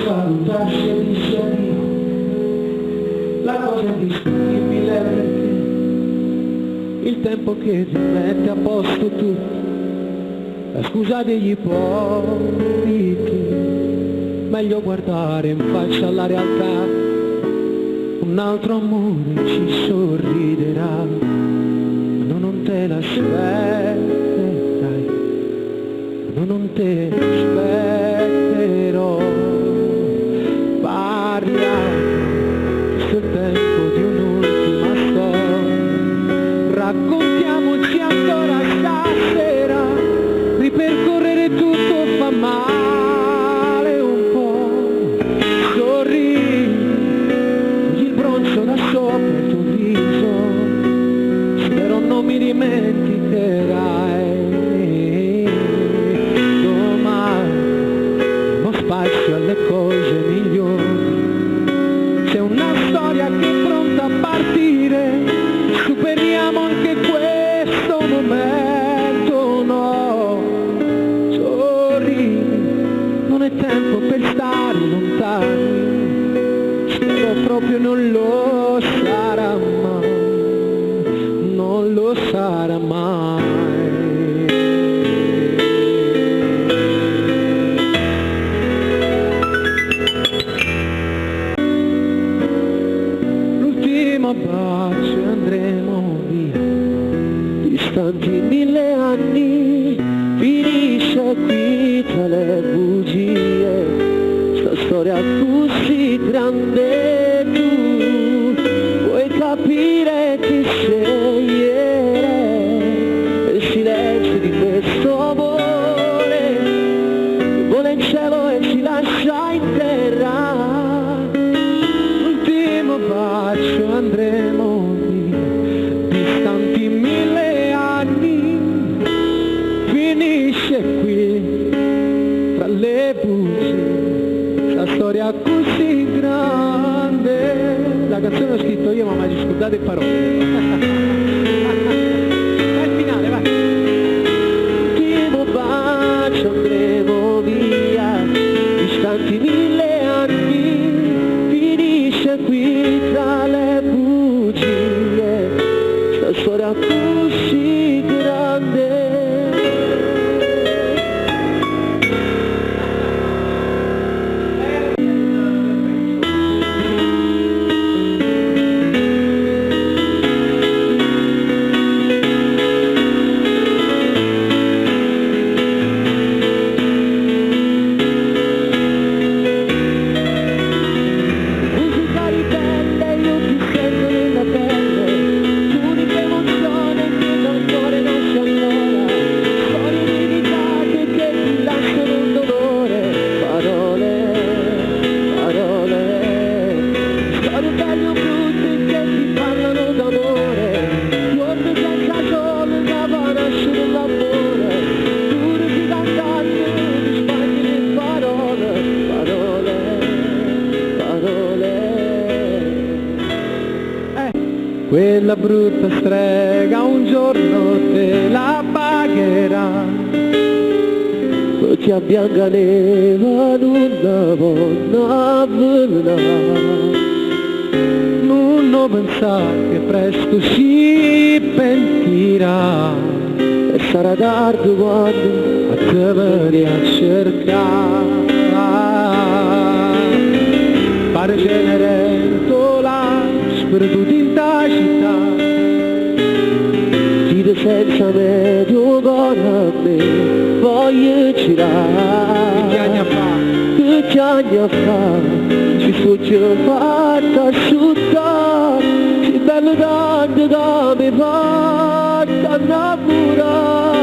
salutarsi e disse addio. La cosa indiscutibile è perché il tempo che ti mette a posto tutto, la scusa degli ipocriti, meglio guardare in faccia alla realtà, un altro amore ci sorriderà, ma non te l'aspetterai, non te aspetterò. Parliamo sul tempo di un'ultima storia, raccontiamoci ancora stasera, ripercorrere tutto fa male un po', sorridi, il bronzo da sopra il tuo viso, spero non mi dimenticherai. Spazio alle cose migliori, c'è una storia che è pronta a partire, superiamo anche questo momento, no, sorridi, non è tempo per stare lontani, spero proprio non lo sarà mai, non lo sarà mai. Bacio e andremo via, distanti 1000 anni, finisce qui tra le bugie, sta storia così grande, tu puoi capire che scegliere, il silenzio di questo amore, vola in cielo e ci lascia in terra. Bacio andremo via, distanti 1000 anni, finisce qui tra le bugie, la storia così grande. La canzone l'ho scritto io, ma mai scordate le parole. Vai al finale, vai. Ultimo bacio andremo via, distanti 1000 anni, finisce qui tra le bugie, sta storia così grande. Quella brutta strega un giorno te la pagherà, ti abbianca neva una buona vela, non pensare che presto si pentirà e sarà tardi quando a te veni a cercare. Pare Cenerentola, sperduto in ta città, ti senza me tu a me voglio girare. Che anni fa ci sono fatta asciuttare, che bello tanto da mi fatta innamorare.